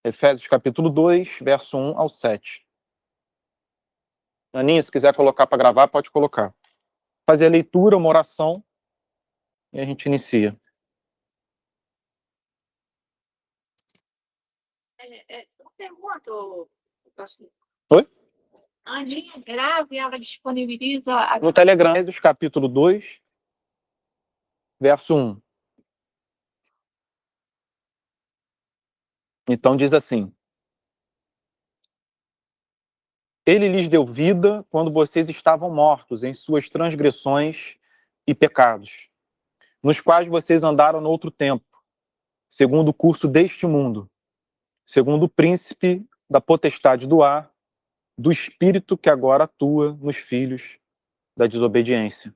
Efésios capítulo 2, verso 1 ao 7. Aninha, se quiser colocar para gravar, pode colocar. Fazer a leitura, uma oração, e a gente inicia. Uma pergunta, pastor. Oi? A Aninha grave, ela disponibiliza... No Telegram, Efésios capítulo 2, verso 1. Então diz assim: Ele lhes deu vida quando vocês estavam mortos em suas transgressões e pecados, nos quais vocês andaram no outro tempo, segundo o curso deste mundo, segundo o príncipe da potestade do ar, do espírito que agora atua nos filhos da desobediência.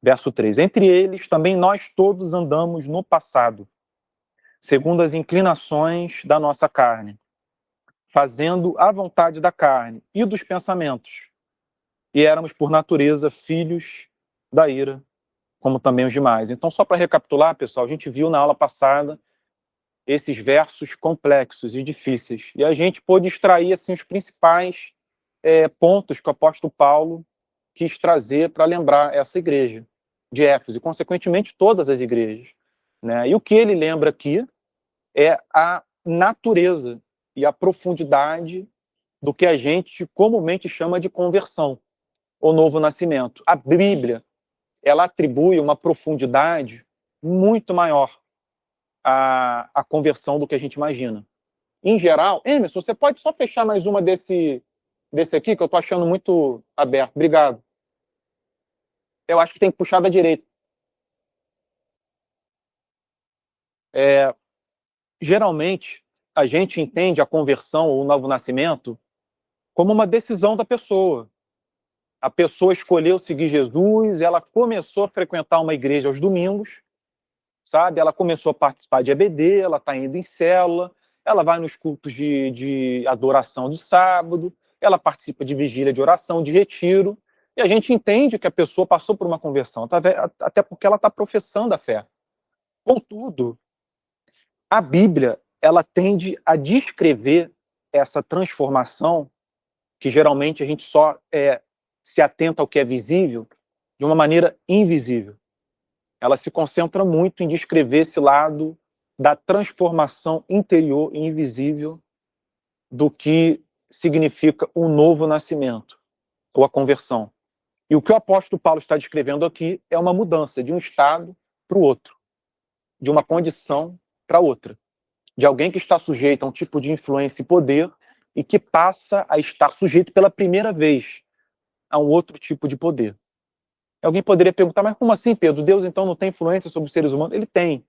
Verso 3. Entre eles também nós todos andamos no passado, segundo as inclinações da nossa carne, fazendo a vontade da carne e dos pensamentos. E éramos, por natureza, filhos da ira, como também os demais. Então, só para recapitular, pessoal, a gente viu na aula passada esses versos complexos e difíceis. E a gente pôde extrair assim, os principais pontos que o apóstolo Paulo quis trazer para lembrar essa igreja de Éfeso, e, consequentemente, todas as igrejas. Né? E o que ele lembra aqui é a natureza e a profundidade do que a gente comumente chama de conversão, ou novo nascimento. A Bíblia, ela atribui uma profundidade muito maior à conversão do que a gente imagina. Em geral, Emerson, você pode só fechar mais uma desse aqui, que eu estou achando muito aberto. Obrigado. Eu acho que tem que puxar da direita. Geralmente, a gente entende a conversão ou o novo nascimento como uma decisão da pessoa. A pessoa escolheu seguir Jesus, ela começou a frequentar uma igreja aos domingos, sabe? Ela começou a participar de EBD, ela está indo em célula, ela vai nos cultos de adoração de sábado, ela participa de vigília de oração, de retiro, e a gente entende que a pessoa passou por uma conversão, até porque ela está professando a fé. Contudo, a Bíblia, ela tende a descrever essa transformação, que geralmente a gente só se atenta ao que é visível, de uma maneira invisível. Ela se concentra muito em descrever esse lado da transformação interior e invisível do que significa um novo nascimento, ou a conversão. E o que o apóstolo Paulo está descrevendo aqui é uma mudança de um estado para o outro, de uma condição para outra, de alguém que está sujeito a um tipo de influência e poder e que passa a estar sujeito pela primeira vez a um outro tipo de poder. Alguém poderia perguntar, mas como assim, Pedro? Deus então não tem influência sobre os seres humanos? Ele tem.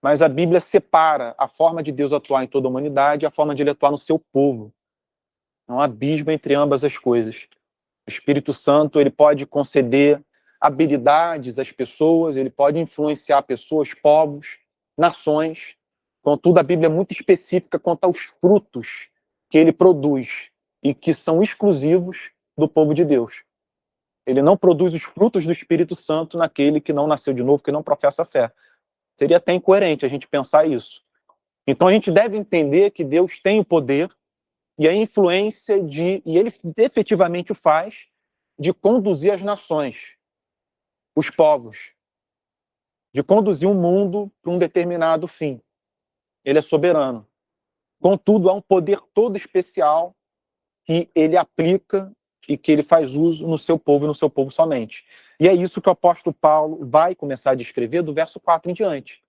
Mas a Bíblia separa a forma de Deus atuar em toda a humanidade e a forma de ele atuar no seu povo. Há um abismo entre ambas as coisas. O Espírito Santo, ele pode conceder habilidades às pessoas, ele pode influenciar pessoas, povos, nações. Contudo, a Bíblia é muito específica quanto aos frutos que ele produz e que são exclusivos do povo de Deus. Ele não produz os frutos do Espírito Santo naquele que não nasceu de novo, que não professa a fé. Seria até incoerente a gente pensar isso. Então a gente deve entender que Deus tem o poder e a influência e ele efetivamente o faz, de conduzir as nações, os povos, de conduzir o mundo para um determinado fim. Ele é soberano. Contudo, há um poder todo especial que ele aplica e que ele faz uso no seu povo e no seu povo somente. E é isso que o apóstolo Paulo vai começar a descrever do verso 4 em diante.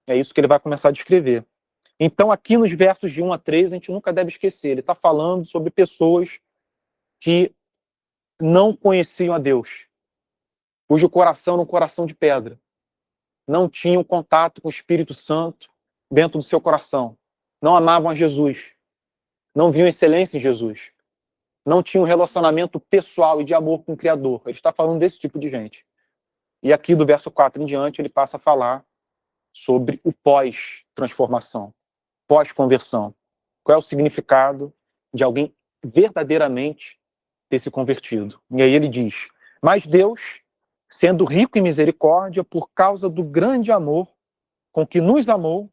É isso que ele vai começar a descrever. Então, aqui nos versos de 1 a 3, a gente nunca deve esquecer, ele está falando sobre pessoas que não conheciam a Deus, cujo coração era um coração de pedra, não tinham contato com o Espírito Santo dentro do seu coração, não amavam a Jesus, não viam excelência em Jesus, não tinham um relacionamento pessoal e de amor com o Criador. Ele está falando desse tipo de gente. E aqui do verso 4 em diante, ele passa a falar sobre o pós-transformação, pós-conversão. Qual é o significado de alguém verdadeiramente ter se convertido? E aí ele diz: mas Deus, sendo rico em misericórdia, por causa do grande amor com que nos amou,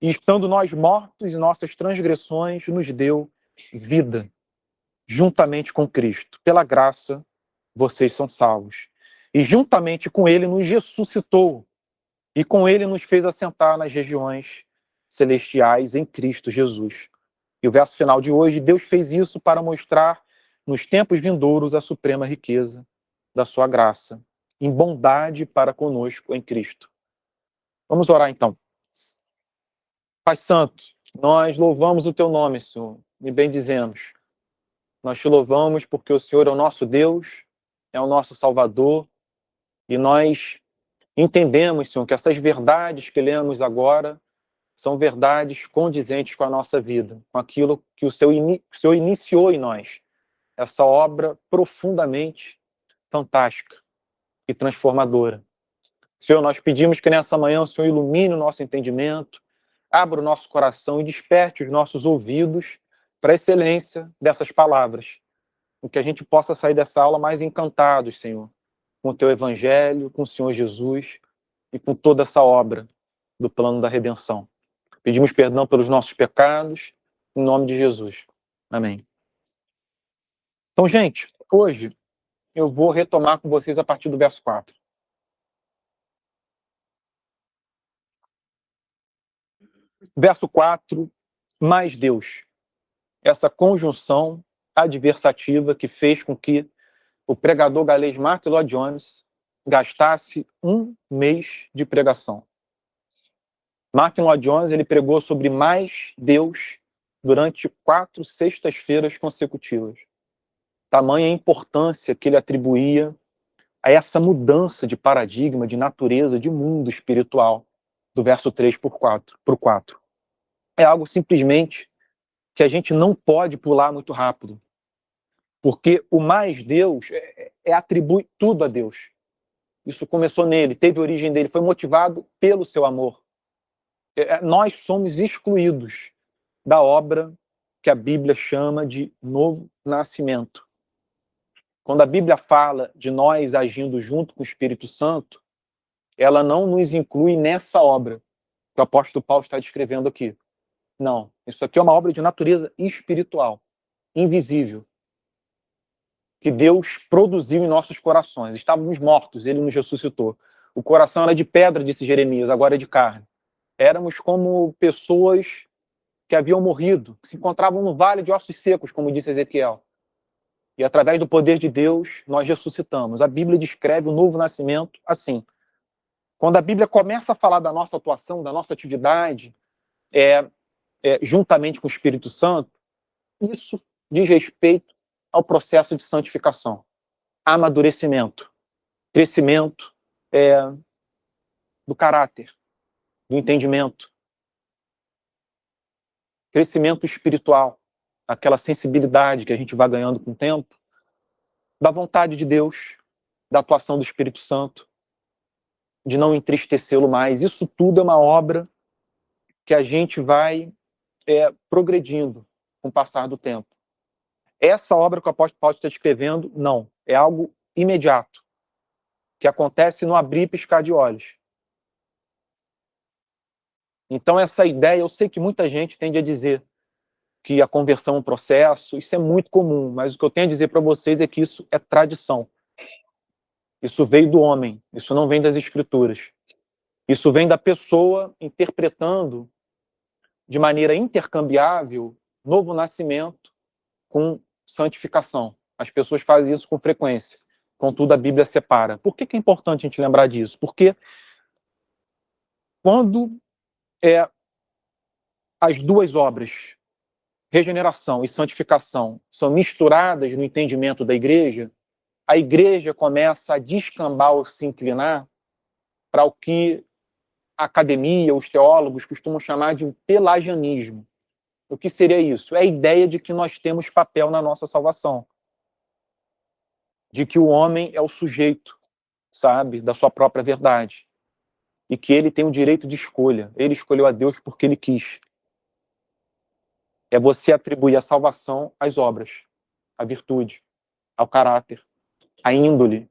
E estando nós mortos em nossas transgressões, nos deu vida, juntamente com Cristo. Pela graça, vocês são salvos. E juntamente com ele nos ressuscitou, e com ele nos fez assentar nas regiões celestiais em Cristo Jesus. E o verso final de hoje, Deus fez isso para mostrar nos tempos vindouros a suprema riqueza da sua graça, em bondade para conosco em Cristo. Vamos orar então. Pai Santo, nós louvamos o teu nome, Senhor, e bendizemos. Nós te louvamos porque o Senhor é o nosso Deus, é o nosso Salvador, e nós entendemos, Senhor, que essas verdades que lemos agora são verdades condizentes com a nossa vida, com aquilo que o Senhor iniciou em nós, essa obra profundamente fantástica e transformadora. Senhor, nós pedimos que nessa manhã o Senhor ilumine o nosso entendimento, abra o nosso coração e desperte os nossos ouvidos para a excelência dessas palavras, e que a gente possa sair dessa aula mais encantados, Senhor, com o teu evangelho, com o Senhor Jesus e com toda essa obra do plano da redenção. Pedimos perdão pelos nossos pecados, em nome de Jesus. Amém. Então, gente, hoje eu vou retomar com vocês a partir do verso 4. Verso 4, mais Deus. Essa conjunção adversativa que fez com que o pregador galês Martyn Lloyd-Jones gastasse um mês de pregação. Martyn Lloyd-Jones ele pregou sobre mais Deus durante 4 sextas-feiras consecutivas. Tamanha a importância que ele atribuía a essa mudança de paradigma, de natureza, de mundo espiritual, do verso 3 para o 4. É algo simplesmente que a gente não pode pular muito rápido, porque o mais Deus atribui tudo a Deus. Isso começou nele, teve origem dele, foi motivado pelo seu amor. Nós somos excluídos da obra que a Bíblia chama de novo nascimento. Quando a Bíblia fala de nós agindo junto com o Espírito Santo, ela não nos inclui nessa obra que o apóstolo Paulo está descrevendo aqui. Não, isso aqui é uma obra de natureza espiritual, invisível, que Deus produziu em nossos corações. Estávamos mortos, ele nos ressuscitou. O coração era de pedra, disse Jeremias, agora é de carne. Éramos como pessoas que haviam morrido, que se encontravam no vale de ossos secos, como disse Ezequiel. E através do poder de Deus, nós ressuscitamos. A Bíblia descreve o novo nascimento assim. Quando a Bíblia começa a falar da nossa atuação, da nossa atividade, juntamente com o Espírito Santo, isso diz respeito ao processo de santificação, amadurecimento, crescimento do caráter, do entendimento, crescimento espiritual, aquela sensibilidade que a gente vai ganhando com o tempo, da vontade de Deus, da atuação do Espírito Santo, de não entristecê-lo mais. Isso tudo é uma obra que a gente vai progredindo com o passar do tempo. Essa obra que o apóstolo Paulo está descrevendo, não. É algo imediato, que acontece no abrir e piscar de olhos. Então, essa ideia, eu sei que muita gente tende a dizer que a conversão é um processo, isso é muito comum, mas o que eu tenho a dizer para vocês é que isso é tradição. Isso veio do homem, isso não vem das escrituras. Isso vem da pessoa interpretando de maneira intercambiável novo nascimento com santificação. As pessoas fazem isso com frequência, contudo a Bíblia separa. Por que é importante a gente lembrar disso? Porque quando as duas obras, regeneração e santificação, são misturadas no entendimento da igreja, a igreja começa a descambar ou se inclinar para o que a academia, os teólogos costumam chamar de um pelagianismo. O que seria isso? É a ideia de que nós temos papel na nossa salvação. De que o homem é o sujeito, sabe, da sua própria verdade. E que ele tem o direito de escolha. Ele escolheu a Deus porque ele quis. É você atribuir a salvação às obras, à virtude, ao caráter, à índole.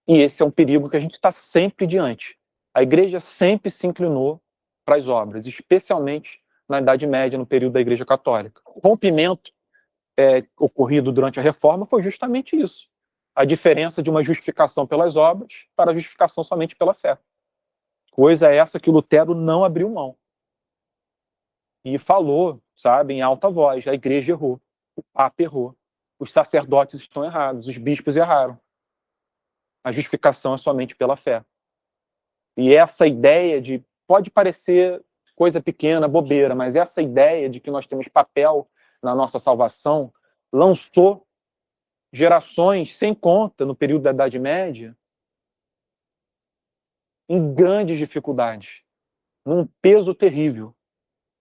E esse é um perigo que a gente está sempre diante. A igreja sempre se inclinou para as obras, especialmente na Idade Média, no período da Igreja Católica. O rompimento ocorrido durante a Reforma foi justamente isso. A diferença de uma justificação pelas obras para a justificação somente pela fé. Coisa essa que Lutero não abriu mão. E falou, sabe, em alta voz, a Igreja errou, o Papa errou, os sacerdotes estão errados, os bispos erraram. A justificação é somente pela fé. E essa ideia de, pode parecer coisa pequena, bobeira, mas essa ideia de que nós temos papel na nossa salvação lançou gerações sem conta no período da Idade Média em grandes dificuldades, num peso terrível.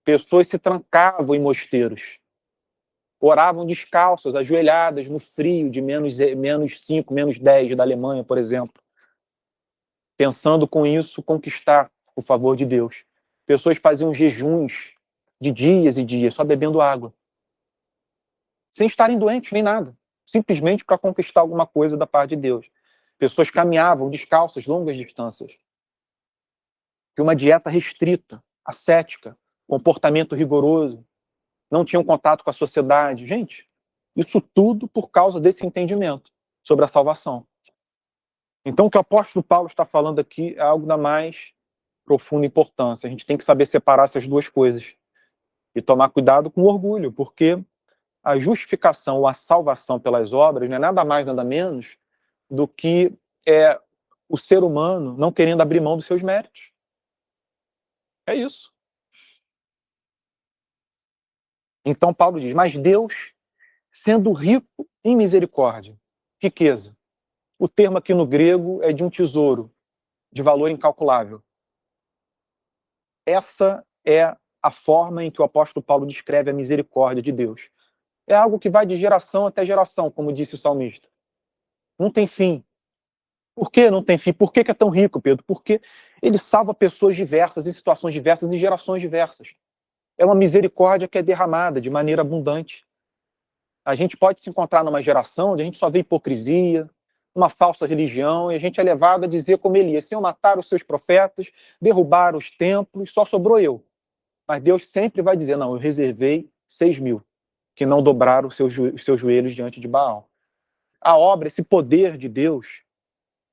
Pessoas se trancavam em mosteiros, oravam descalças, ajoelhadas no frio de menos 5, menos 10 da Alemanha, por exemplo, pensando com isso conquistar o favor de Deus. Pessoas faziam jejuns de dias e dias, só bebendo água, sem estarem doentes nem nada, simplesmente para conquistar alguma coisa da parte de Deus. Pessoas caminhavam descalças longas distâncias, de uma dieta restrita, ascética, comportamento rigoroso, não tinham contato com a sociedade. Gente, isso tudo por causa desse entendimento sobre a salvação. Então, o que o apóstolo Paulo está falando aqui é algo da mais profunda importância. A gente tem que saber separar essas duas coisas e tomar cuidado com o orgulho, porque a justificação ou a salvação pelas obras não é nada mais, nada menos do que o ser humano não querendo abrir mão dos seus méritos. É isso. Então Paulo diz, mas Deus, sendo rico em misericórdia, riqueza. O termo aqui no grego é de um tesouro, de valor incalculável. Essa é a forma em que o apóstolo Paulo descreve a misericórdia de Deus. É algo que vai de geração até geração, como disse o salmista. Não tem fim. Por que não tem fim? Por que é tão rico, Pedro? Porque ele salva pessoas diversas, em situações diversas, em gerações diversas. É uma misericórdia que é derramada de maneira abundante. A gente pode se encontrar numa geração onde a gente só vê hipocrisia, uma falsa religião, e a gente é levado a dizer como Elias, Senhor, mataram os seus profetas, derrubaram os templos, só sobrou eu. Mas Deus sempre vai dizer, não, eu reservei 6.000, que não dobraram os seus joelhos diante de Baal. A obra, esse poder de Deus,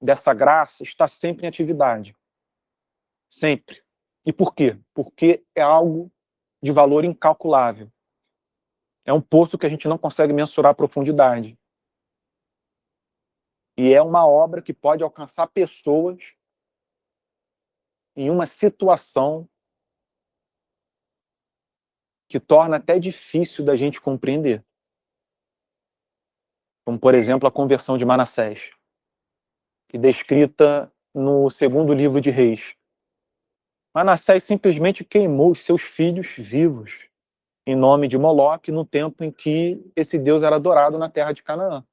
dessa graça, está sempre em atividade. Sempre. E por quê? Porque é algo de valor incalculável. É um poço que a gente não consegue mensurar a profundidade. E é uma obra que pode alcançar pessoas em uma situação que torna até difícil da gente compreender. Como, por exemplo, a conversão de Manassés, que é descrita no segundo livro de Reis. Manassés simplesmente queimou os seus filhos vivos em nome de Moloque no tempo em que esse deus era adorado na terra de Canaã,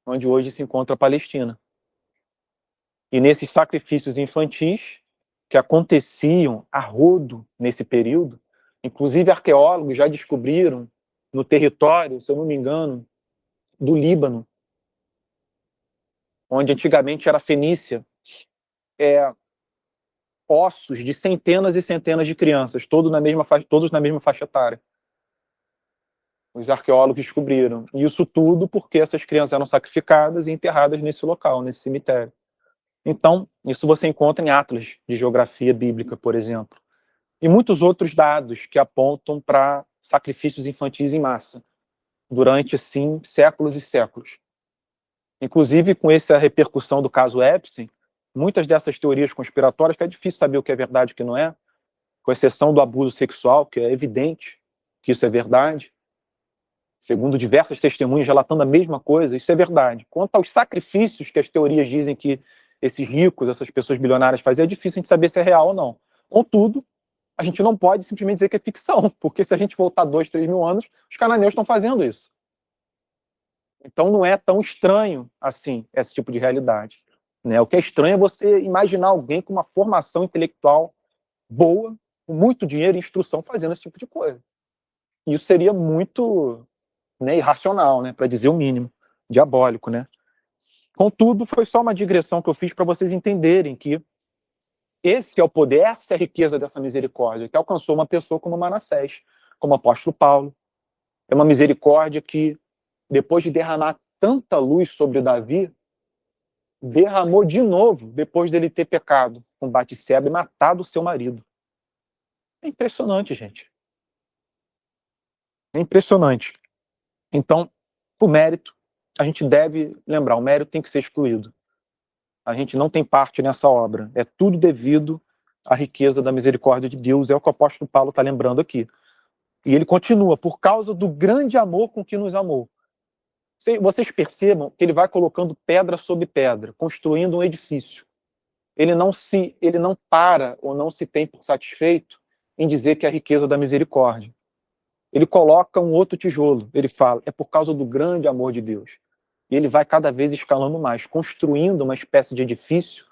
onde hoje se encontra a Palestina. E nesses sacrifícios infantis, que aconteciam a rodo nesse período, inclusive arqueólogos já descobriram no território, se eu não me engano, do Líbano, onde antigamente era Fenícia, ossos de centenas e centenas de crianças, todos na mesma faixa etária. Os arqueólogos descobriram. E isso tudo porque essas crianças eram sacrificadas e enterradas nesse local, nesse cemitério. Então, isso você encontra em atlas de geografia bíblica, por exemplo. E muitos outros dados que apontam para sacrifícios infantis em massa, durante, assim, séculos e séculos. Inclusive, com essa repercussão do caso Epstein, muitas dessas teorias conspiratórias, que é difícil saber o que é verdade e o que não é, com exceção do abuso sexual, que é evidente que isso é verdade, segundo diversas testemunhas relatando a mesma coisa, isso é verdade. Quanto aos sacrifícios que as teorias dizem que esses ricos, essas pessoas bilionárias faziam, é difícil a gente saber se é real ou não. Contudo, a gente não pode simplesmente dizer que é ficção, porque se a gente voltar 2, 3 mil anos, os cananeus estão fazendo isso. Então não é tão estranho assim esse tipo de realidade. Né? O que é estranho é você imaginar alguém com uma formação intelectual boa, com muito dinheiro e instrução fazendo esse tipo de coisa. Isso seria muito, né, irracional, né, para dizer o mínimo, diabólico. Né? Contudo, foi só uma digressão que eu fiz para vocês entenderem que Esse é o poder, essa é a riqueza dessa misericórdia, que alcançou uma pessoa como Manassés, como o apóstolo Paulo. É uma misericórdia que, depois de derramar tanta luz sobre Davi, derramou de novo, depois dele ter pecado com Batseba e matado o seu marido. É impressionante, gente. É impressionante. Então, o mérito, a gente deve lembrar, o mérito tem que ser excluído. A gente não tem parte nessa obra. É tudo devido à riqueza da misericórdia de Deus, é o que o apóstolo Paulo está lembrando aqui. E ele continua, por causa do grande amor com que nos amou. Vocês percebam que ele vai colocando pedra sobre pedra, construindo um edifício. Ele não para ou não se tem por satisfeito em dizer que é a riqueza da misericórdia. Ele coloca um outro tijolo. Ele fala, é por causa do grande amor de Deus. E ele vai cada vez escalando mais, construindo uma espécie de edifício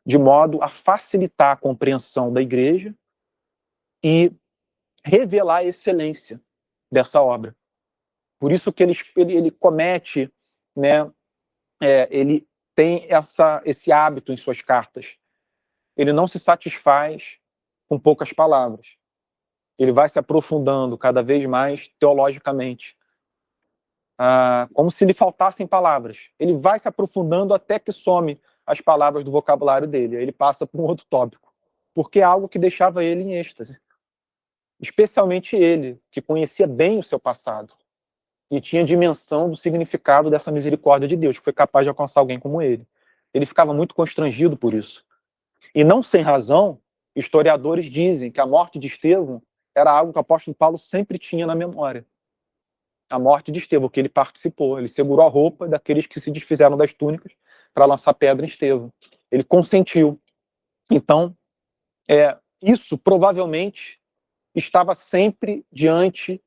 de modo a facilitar a compreensão da igreja e revelar a excelência dessa obra. Por isso que ele comete, né, ele tem esse hábito em suas cartas. Ele não se satisfaz com poucas palavras. Ele vai se aprofundando cada vez mais teologicamente, como se lhe faltassem palavras. Ele vai se aprofundando até que some as palavras do vocabulário dele. Aí ele passa para um outro tópico, porque é algo que deixava ele em êxtase. Especialmente ele, que conhecia bem o seu passado e tinha dimensão do significado dessa misericórdia de Deus, que foi capaz de alcançar alguém como ele. Ele ficava muito constrangido por isso. E não sem razão, historiadores dizem que a morte de Estevão era algo que o apóstolo Paulo sempre tinha na memória. A morte de Estevão, que ele participou. Ele segurou a roupa daqueles que se desfizeram das túnicas para lançar pedra em Estevão. Ele consentiu. Então, isso provavelmente estava sempre diante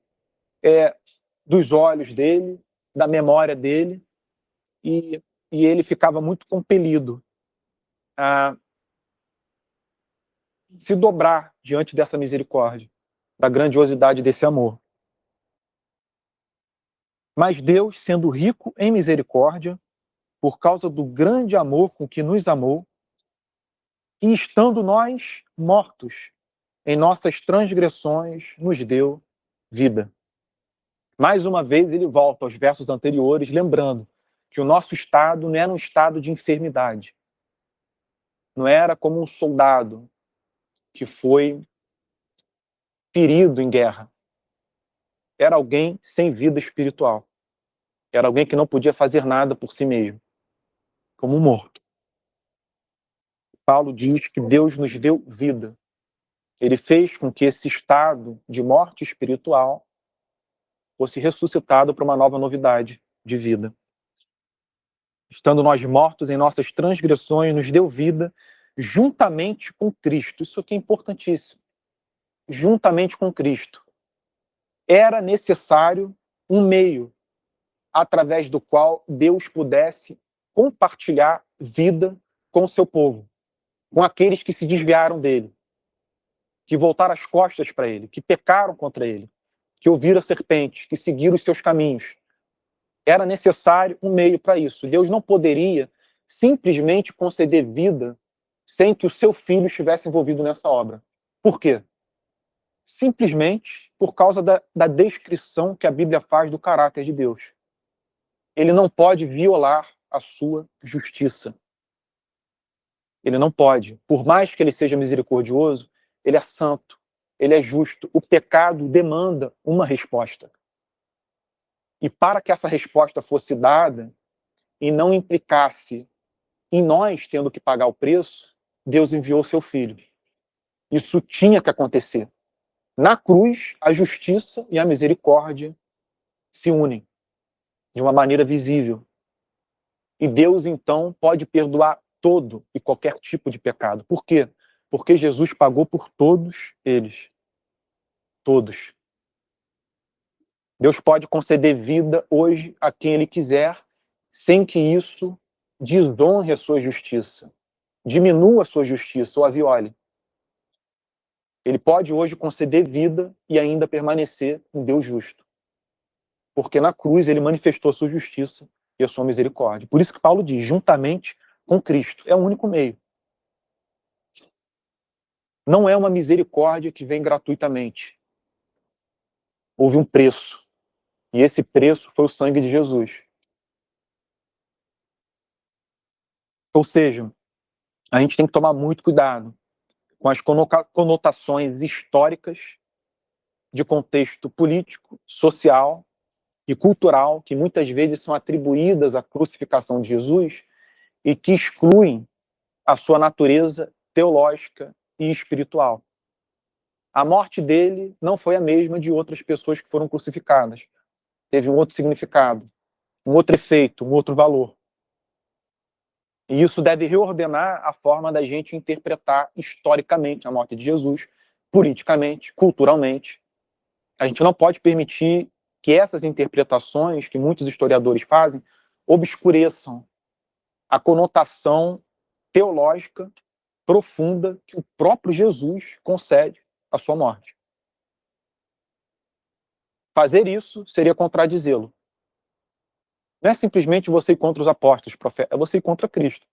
dos olhos dele, da memória dele, e ele ficava muito compelido a se dobrar diante dessa misericórdia, da grandiosidade desse amor. Mas Deus, sendo rico em misericórdia, por causa do grande amor com que nos amou, e estando nós mortos em nossas transgressões, nos deu vida. Mais uma vez ele volta aos versos anteriores, lembrando que o nosso estado não era um estado de enfermidade. Não era como um soldado que foi ferido em guerra. Era alguém sem vida espiritual. Era alguém que não podia fazer nada por si mesmo, como um morto. Paulo diz que Deus nos deu vida. Ele fez com que esse estado de morte espiritual fosse ressuscitado para uma nova novidade de vida. Estando nós mortos em nossas transgressões, nos deu vida juntamente com Cristo. Isso aqui é importantíssimo. Juntamente com Cristo. Era necessário um meio através do qual Deus pudesse compartilhar vida com o seu povo, com aqueles que se desviaram dele, que voltaram as costas para ele, que pecaram contra ele, que ouviram a serpente, que seguiram os seus caminhos. Era necessário um meio para isso. Deus não poderia simplesmente conceder vida sem que o seu filho estivesse envolvido nessa obra. Por quê? Simplesmente por causa da descrição que a Bíblia faz do caráter de Deus. Ele não pode violar a sua justiça. Ele não pode. Por mais que ele seja misericordioso, ele é santo, ele é justo. O pecado demanda uma resposta. E para que essa resposta fosse dada e não implicasse em nós tendo que pagar o preço, Deus enviou seu filho. Isso tinha que acontecer. Na cruz, a justiça e a misericórdia se unem de uma maneira visível. E Deus, então, pode perdoar todo e qualquer tipo de pecado. Por quê? Porque Jesus pagou por todos eles. Todos. Deus pode conceder vida hoje a quem Ele quiser, sem que isso desonre a sua justiça, diminua a sua justiça ou a viole. Ele pode hoje conceder vida e ainda permanecer um Deus justo. Porque na cruz Ele manifestou a sua justiça e a sua misericórdia. Por isso que Paulo diz, juntamente com Cristo. É o único meio. Não é uma misericórdia que vem gratuitamente. Houve um preço. E esse preço foi o sangue de Jesus. Ou seja, a gente tem que tomar muito cuidado com as conotações históricas de contexto político, social e cultural que muitas vezes são atribuídas à crucificação de Jesus e que excluem a sua natureza teológica e espiritual. A morte dele não foi a mesma de outras pessoas que foram crucificadas. Teve um outro significado, um outro efeito, um outro valor. E isso deve reordenar a forma da gente interpretar historicamente a morte de Jesus, politicamente, culturalmente. A gente não pode permitir que essas interpretações que muitos historiadores fazem obscureçam a conotação teológica profunda que o próprio Jesus concede à sua morte. Fazer isso seria contradizê-lo. Não é simplesmente você ir contra os apóstolos, profetas, é você ir contra Cristo.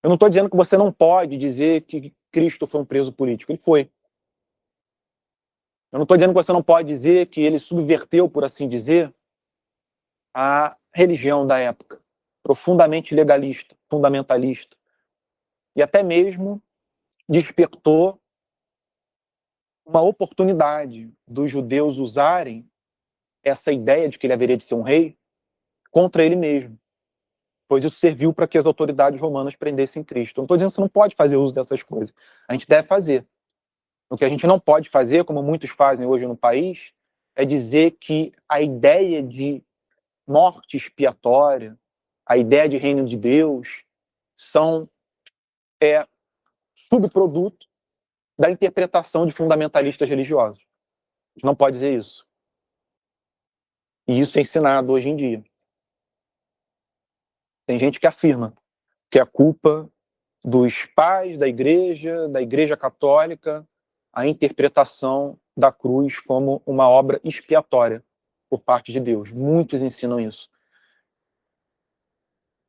Eu não estou dizendo que você não pode dizer que Cristo foi um preso político. Ele foi. Eu não estou dizendo que você não pode dizer que ele subverteu, por assim dizer, a religião da época, profundamente legalista, fundamentalista, e até mesmo despertou uma oportunidade dos judeus usarem essa ideia de que ele haveria de ser um rei contra ele mesmo, pois isso serviu para que as autoridades romanas prendessem Cristo. Eu não estou dizendo que você não pode fazer uso dessas coisas. A gente deve fazer. O que a gente não pode fazer, como muitos fazem hoje no país, é dizer que a ideia de morte expiatória, a ideia de reino de Deus, são subproduto da interpretação de fundamentalistas religiosos. A gente não pode dizer isso. E isso é ensinado hoje em dia. Tem gente que afirma que é culpa dos pais da Igreja Católica, a interpretação da cruz como uma obra expiatória por parte de Deus. Muitos ensinam isso.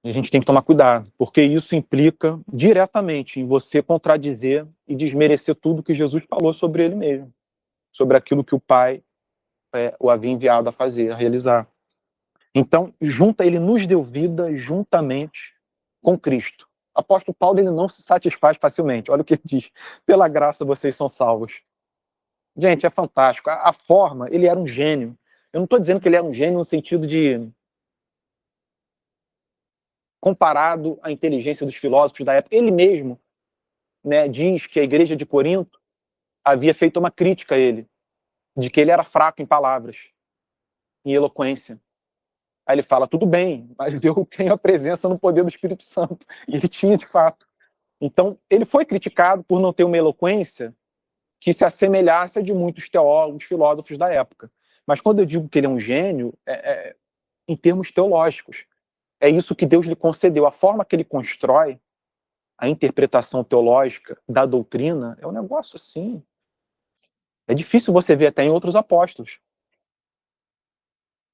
E a gente tem que tomar cuidado, porque isso implica diretamente em você contradizer e desmerecer tudo que Jesus falou sobre ele mesmo, sobre aquilo que o Pai o havia enviado a fazer, a realizar. Então, ele nos deu vida juntamente com Cristo. O apóstolo Paulo ele não se satisfaz facilmente. Olha o que ele diz: pela graça vocês são salvos. Gente, é fantástico. A forma, ele era um gênio. Eu não estou dizendo que ele era um gênio no sentido de comparado à inteligência dos filósofos da época. Ele mesmo, né, diz que a igreja de Corinto havia feito uma crítica a ele, de que ele era fraco em palavras, em eloquência. Aí ele fala, tudo bem, mas eu tenho a presença no poder do Espírito Santo. E ele tinha, de fato. Então, ele foi criticado por não ter uma eloquência que se assemelhasse a de muitos teólogos, filósofos da época. Mas quando eu digo que ele é um gênio, em termos teológicos. É isso que Deus lhe concedeu. A forma que ele constrói a interpretação teológica da doutrina é um negócio assim. É difícil você ver até em outros apóstolos.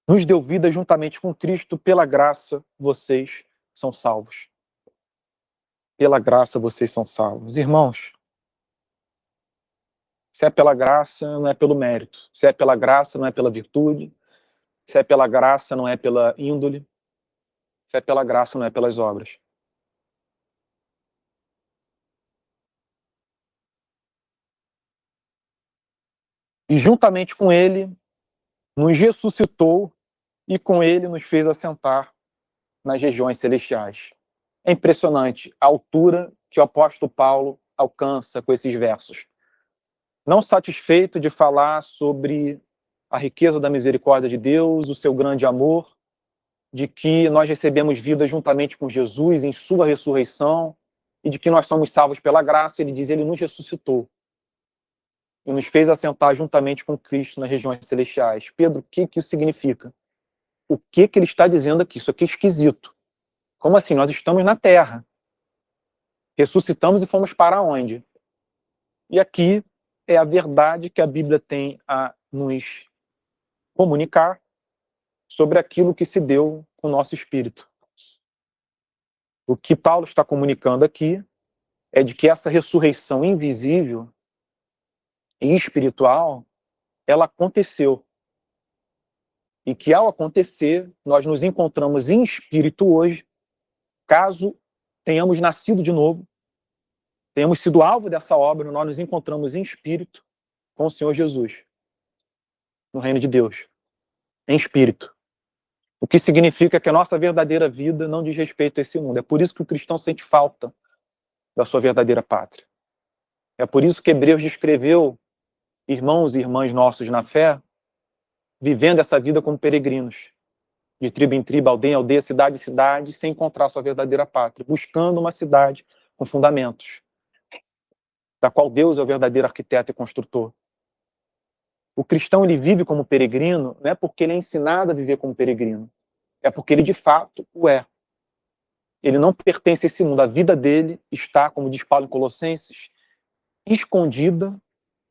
Nos deu vida juntamente com Cristo, pela graça vocês são salvos. Pela graça vocês são salvos. Irmãos, se é pela graça, não é pelo mérito. Se é pela graça, não é pela virtude. Se é pela graça, não é pela índole. Se é pela graça, não é pelas obras. E juntamente com ele, nos ressuscitou e com ele nos fez assentar nas regiões celestiais. É impressionante a altura que o apóstolo Paulo alcança com esses versos. Não satisfeito de falar sobre a riqueza da misericórdia de Deus, o seu grande amor, de que nós recebemos vida juntamente com Jesus em sua ressurreição e de que nós somos salvos pela graça, ele diz, ele nos ressuscitou e nos fez assentar juntamente com Cristo nas regiões celestiais. Pedro, o que isso significa? O que ele está dizendo aqui? Isso aqui é esquisito. Como assim? Nós estamos na Terra. Ressuscitamos e fomos para onde? E aqui é a verdade que a Bíblia tem a nos comunicar sobre aquilo que se deu com o nosso espírito. O que Paulo está comunicando aqui é de que essa ressurreição invisível e espiritual, ela aconteceu. E que ao acontecer, nós nos encontramos em espírito hoje, caso tenhamos nascido de novo, tenhamos sido alvo dessa obra, nós nos encontramos em espírito com o Senhor Jesus, no reino de Deus, em espírito. O que significa que a nossa verdadeira vida não diz respeito a esse mundo. É por isso que o cristão sente falta da sua verdadeira pátria. É por isso que Hebreus descreveu irmãos e irmãs nossos na fé vivendo essa vida como peregrinos, de tribo em tribo, aldeia em aldeia, cidade em cidade, sem encontrar sua verdadeira pátria, buscando uma cidade com fundamentos, da qual Deus é o verdadeiro arquiteto e construtor. O cristão, ele vive como peregrino, não é porque ele é ensinado a viver como peregrino, é porque ele de fato o é. Ele não pertence a esse mundo, a vida dele está, como diz Paulo em Colossenses, escondida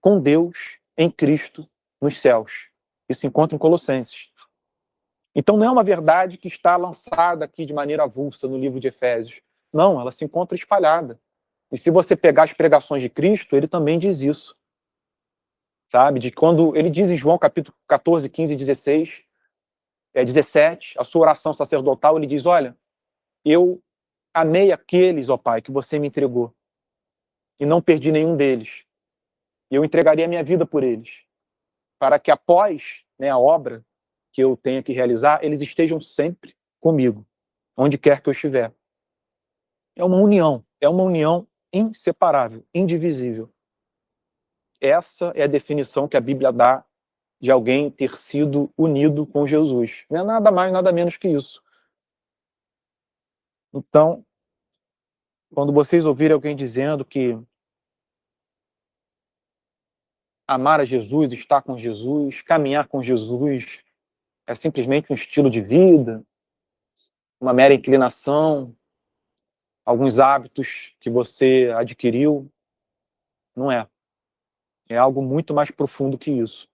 com Deus em Cristo nos céus. Isso se encontra em Colossenses. Então não é uma verdade que está lançada aqui de maneira avulsa no livro de Efésios. Não, ela se encontra espalhada. E se você pegar as pregações de Cristo, ele também diz isso. Sabe? De quando ele diz em João capítulo 14, 15 e 16, 17, a sua oração sacerdotal, ele diz, olha, eu amei aqueles, ó Pai, que você me entregou, e não perdi nenhum deles. E eu entregaria a minha vida por eles, para que após, né, a obra que eu tenha que realizar, eles estejam sempre comigo, onde quer que eu estiver. É uma união inseparável, indivisível. Essa é a definição que a Bíblia dá de alguém ter sido unido com Jesus. Não é nada mais, nada menos que isso. Então, quando vocês ouvirem alguém dizendo que amar a Jesus, estar com Jesus, caminhar com Jesus, é simplesmente um estilo de vida, uma mera inclinação, alguns hábitos que você adquiriu, não é. É algo muito mais profundo que isso.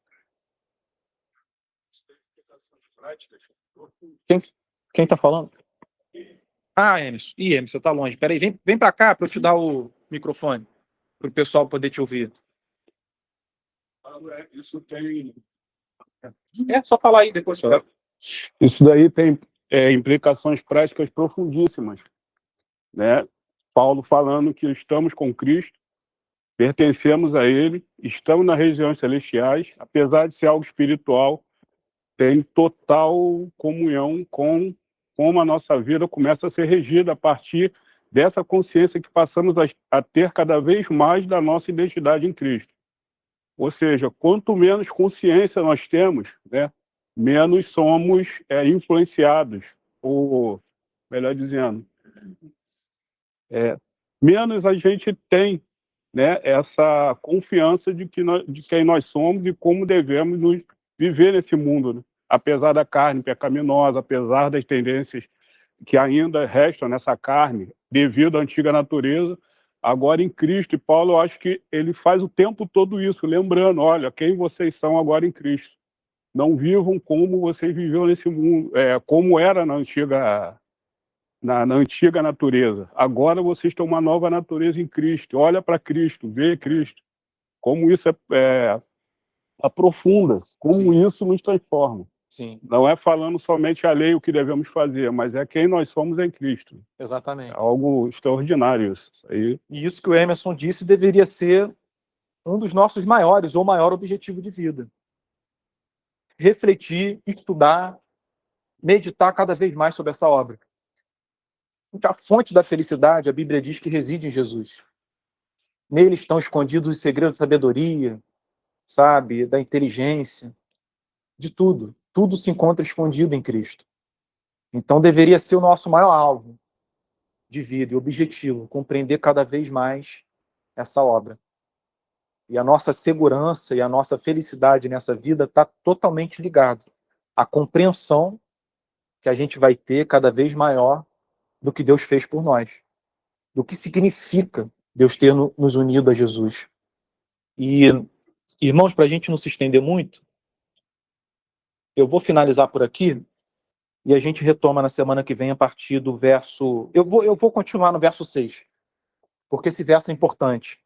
Quem está falando? Ah, Emerson. Ih, Emerson, você está longe. Peraí, vem para cá para eu te dar o microfone, para o pessoal poder te ouvir. Isso tem. É só falar aí depois. Isso daí tem implicações práticas profundíssimas, né? Paulo falando que estamos com Cristo, pertencemos a Ele, estamos nas regiões celestiais, apesar de ser algo espiritual, tem total comunhão com como a nossa vida começa a ser regida a partir dessa consciência que passamos a ter cada vez mais da nossa identidade em Cristo. Ou seja, quanto menos consciência nós temos, né, menos somos influenciados, ou, melhor dizendo, menos a gente tem, né, essa confiança de quem nós somos e como devemos nos viver nesse mundo, né? Apesar da carne pecaminosa, apesar das tendências que ainda restam nessa carne, devido à antiga natureza, agora em Cristo. E Paulo, eu acho que ele faz o tempo todo isso, lembrando, olha, quem vocês são agora em Cristo. Não vivam como vocês viviam nesse mundo, como era na antiga natureza. Agora vocês têm uma nova natureza em Cristo. Olha para Cristo, vê Cristo. Como isso aprofunda, como Sim. isso nos transforma. Sim, Não é falando somente a lei o que devemos fazer, mas é quem nós somos em Cristo. exatamente. É algo extraordinário isso. Aí, E isso que o Emerson disse deveria ser um dos nossos maiores ou maior objetivo de vida. Refletir, estudar, meditar cada vez mais sobre essa obra. A fonte da felicidade, a Bíblia diz que reside em Jesus. Nele estão escondidos os segredos da sabedoria, sabe, da inteligência, de tudo. Tudo se encontra escondido em Cristo. Então deveria ser o nosso maior alvo de vida e objetivo, compreender cada vez mais essa obra. E a nossa segurança e a nossa felicidade nessa vida está totalmente ligado à compreensão que a gente vai ter cada vez maior do que Deus fez por nós, do que significa Deus ter nos unido a Jesus. E, irmãos, para a gente não se estender muito, eu vou finalizar por aqui e a gente retoma na semana que vem a partir do verso... Eu vou continuar no verso 6. porque esse verso é importante.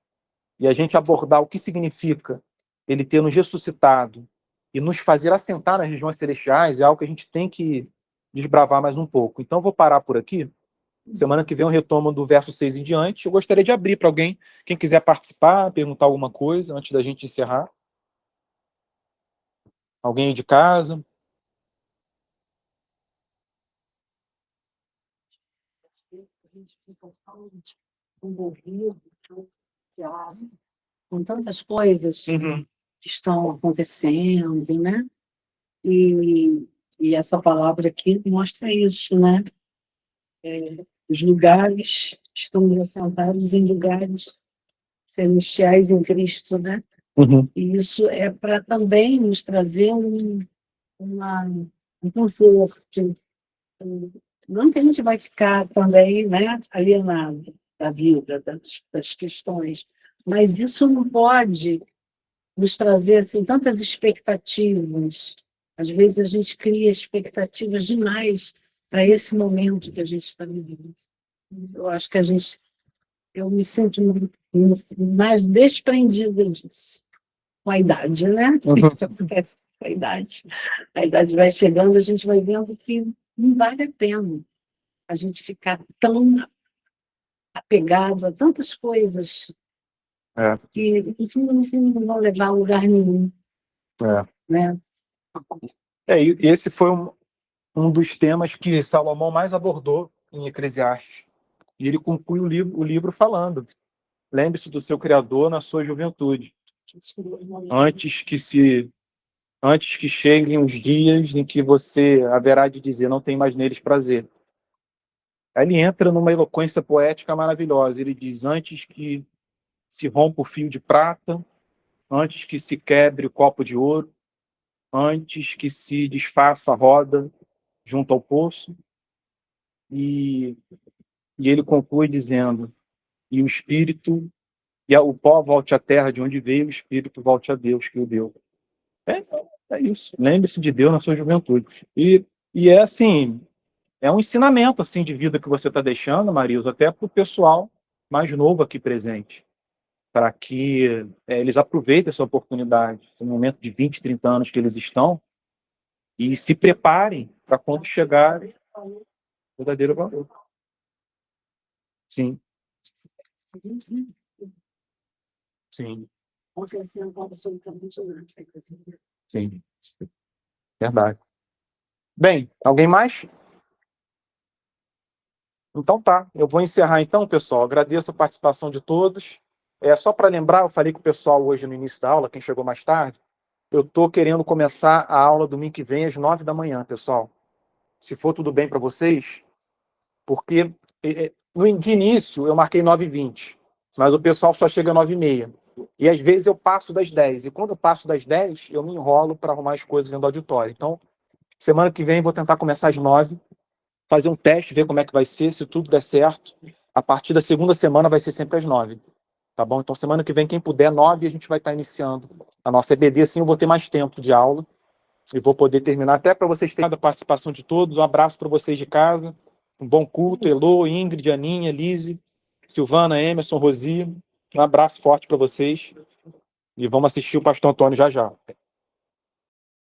E a gente abordar o que significa ele ter nos ressuscitado e nos fazer assentar nas regiões celestiais é algo que a gente tem que desbravar mais um pouco. Então, eu vou parar por aqui. Semana que vem eu retomo do verso 6 em diante. Eu gostaria de abrir para alguém, quem quiser participar, perguntar alguma coisa antes da gente encerrar. Alguém aí de casa? A gente fica envolvido com tantas coisas que estão acontecendo, né? E essa palavra aqui mostra isso, né? Os lugares, estamos assentados em lugares celestiais em Cristo, né? E isso é para também nos trazer um conforto. Não que a gente vai ficar também, né, alienado da vida, das questões, mas isso não pode nos trazer assim, tantas expectativas. Às vezes a gente cria expectativas demais para esse momento que a gente está vivendo. Eu acho que eu me sinto mais desprendida disso, com a idade, né? Isso acontece com a idade. A idade vai chegando, a gente vai vendo que não vale a pena a gente ficar tão apegado a tantas coisas que, no fundo, não vão levar a lugar nenhum. Né? E esse foi um dos temas que Salomão mais abordou em Eclesiastes. E ele conclui o livro falando: lembre-se do seu Criador na sua juventude, antes que cheguem os dias em que você haverá de dizer não tem mais neles prazer. Aí ele entra numa eloquência poética maravilhosa. Ele diz: antes que se rompa o fio de prata, antes que se quebre o copo de ouro, antes que se desfaça a roda junto ao poço. E ele conclui dizendo: e o espírito, o pó volte à terra de onde veio, o espírito volte a Deus que o deu. É isso. Lembre-se de Deus na sua juventude. E é assim, é um ensinamento assim de vida que você está deixando, Marilza, até para o pessoal mais novo aqui presente, para que eles aproveitem essa oportunidade, esse momento de 20, 30 anos que eles estão, e se preparem para quando chegar o verdadeiro valor. Sim. Sim. Sim. Verdade. Bem, alguém mais? Então tá, eu vou encerrar então, pessoal. Agradeço a participação de todos. Só para lembrar, eu falei com o pessoal hoje no início da aula, quem chegou mais tarde, eu estou querendo começar a aula domingo que vem às 9 da manhã, pessoal. Se for tudo bem para vocês, porque de início eu marquei 9h20, mas o pessoal só chega às 9h30. E às vezes eu passo das 10. E quando eu passo das 10, eu me enrolo para arrumar as coisas dentro do auditório. Então, semana que vem eu vou tentar começar às 9, fazer um teste, ver como é que vai ser, se tudo der certo. A partir da segunda semana vai ser sempre às 9. Tá bom? Então, semana que vem, quem puder, 9, a gente vai estar iniciando a nossa EBD. Assim, eu vou ter mais tempo de aula e vou poder terminar. Até para vocês terem a participação de todos. Um abraço para vocês de casa. Um bom culto. Elô, Ingrid, Aninha, Lise, Silvana, Emerson, Rosi. Um abraço forte para vocês. E vamos assistir o Pastor Antônio já já.